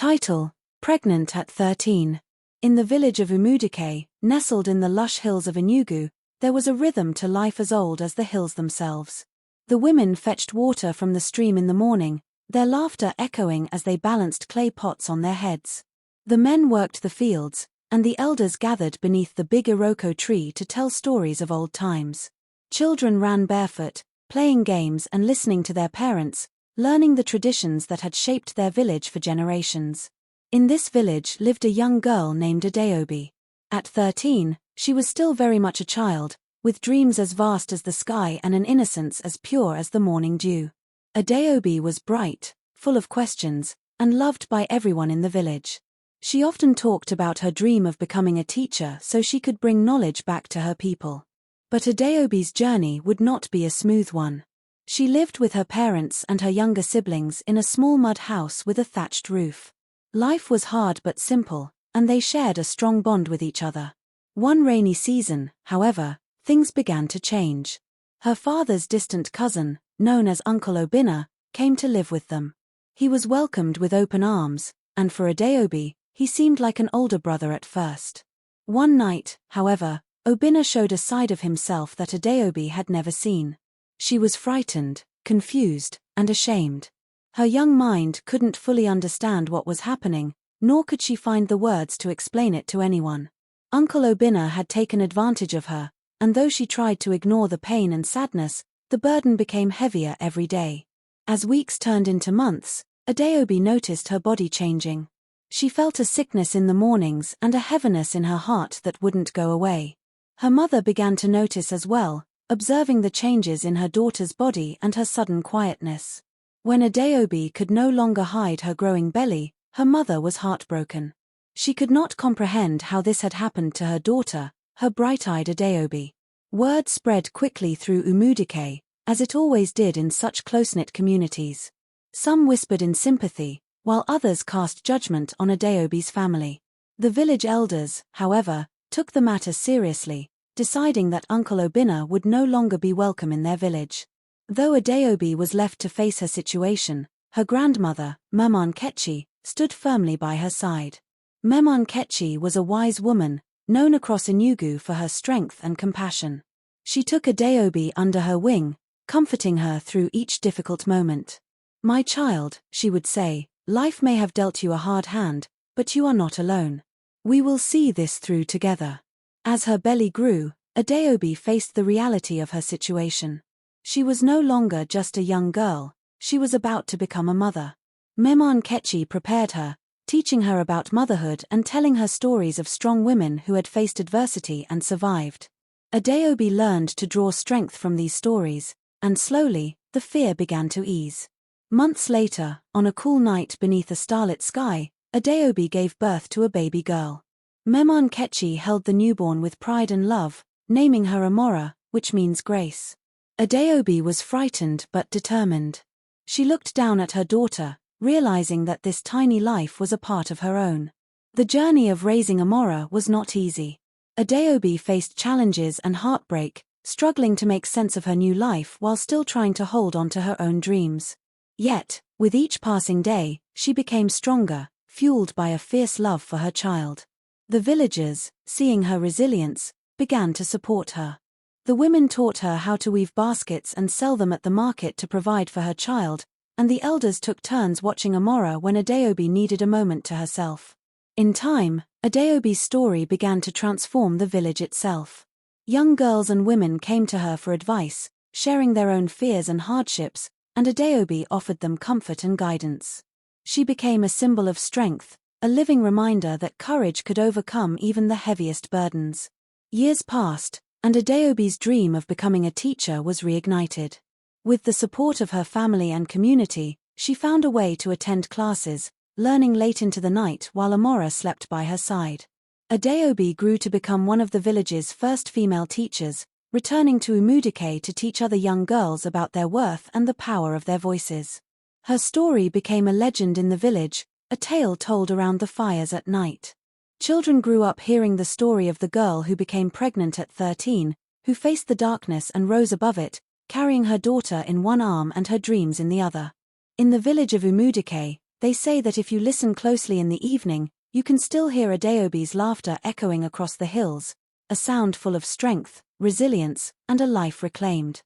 Title: Pregnant at 13. In the village of Umudike, nestled in the lush hills of Enugu, there was a rhythm to life as old as the hills themselves. The women fetched water from the stream in the morning, their laughter echoing as they balanced clay pots on their heads. The men worked the fields, and the elders gathered beneath the big iroko tree to tell stories of old times. Children ran barefoot, playing games and listening to their parents, learning the traditions that had shaped their village for generations. In this village lived a young girl named Adaobi. At 13, she was still very much a child, with dreams as vast as the sky and an innocence as pure as the morning dew. Adaobi was bright, full of questions, and loved by everyone in the village. She often talked about her dream of becoming a teacher so she could bring knowledge back to her people. But Adaobi's journey would not be a smooth one. She lived with her parents and her younger siblings in a small mud house with a thatched roof. Life was hard but simple, and they shared a strong bond with each other. One rainy season, however, things began to change. Her father's distant cousin, known as Uncle Obinna, came to live with them. He was welcomed with open arms, and for Adaobi, he seemed like an older brother at first. One night, however, Obinna showed a side of himself that Adaobi had never seen. She was frightened, confused, and ashamed. Her young mind couldn't fully understand what was happening, nor could she find the words to explain it to anyone. Uncle Obinna had taken advantage of her, and though she tried to ignore the pain and sadness, the burden became heavier every day. As weeks turned into months, Adaobi noticed her body changing. She felt a sickness in the mornings and a heaviness in her heart that wouldn't go away. Her mother began to notice as well, observing the changes in her daughter's body and her sudden quietness. When Adaobi could no longer hide her growing belly, her mother was heartbroken. She could not comprehend how this had happened to her daughter, her bright-eyed Adaobi. Word spread quickly through Umudike, as it always did in such close-knit communities. Some whispered in sympathy, while others cast judgment on Adaobi's family. The village elders, however, took the matter seriously, deciding that Uncle Obinna would no longer be welcome in their village. Though Adaobi was left to face her situation, her grandmother, Mama Nkechi, stood firmly by her side. Mama Nkechi was a wise woman, known across Enugu for her strength and compassion. She took Adaobi under her wing, comforting her through each difficult moment. "My child," she would say, "life may have dealt you a hard hand, but you are not alone. We will see this through together." As her belly grew, Adaobi faced the reality of her situation. She was no longer just a young girl, she was about to become a mother. Mama Nkechi prepared her, teaching her about motherhood and telling her stories of strong women who had faced adversity and survived. Adaobi learned to draw strength from these stories, and slowly, the fear began to ease. Months later, on a cool night beneath a starlit sky, Adaobi gave birth to a baby girl. Mama Nkechi held the newborn with pride and love, naming her Amora, which means grace. Adaobi was frightened but determined. She looked down at her daughter, realizing that this tiny life was a part of her own. The journey of raising Amora was not easy. Adaobi faced challenges and heartbreak, struggling to make sense of her new life while still trying to hold on to her own dreams. Yet, with each passing day, she became stronger, fueled by a fierce love for her child. The villagers, seeing her resilience, began to support her. The women taught her how to weave baskets and sell them at the market to provide for her child, and the elders took turns watching Amora when Adaobi needed a moment to herself. In time, Adaobi's story began to transform the village itself. Young girls and women came to her for advice, sharing their own fears and hardships, and Adaobi offered them comfort and guidance. She became a symbol of strength, a living reminder that courage could overcome even the heaviest burdens. Years passed, and Adaobi's dream of becoming a teacher was reignited. With the support of her family and community, she found a way to attend classes, learning late into the night while Amora slept by her side. Adaobi grew to become one of the village's first female teachers, returning to Umudike to teach other young girls about their worth and the power of their voices. Her story became a legend in the village, a tale told around the fires at night. Children grew up hearing the story of the girl who became pregnant at 13, who faced the darkness and rose above it, carrying her daughter in one arm and her dreams in the other. In the village of Umudike, They say that if you listen closely in the evening, you can still hear Adaobi's laughter echoing across the hills, a sound full of strength, resilience, and a life reclaimed.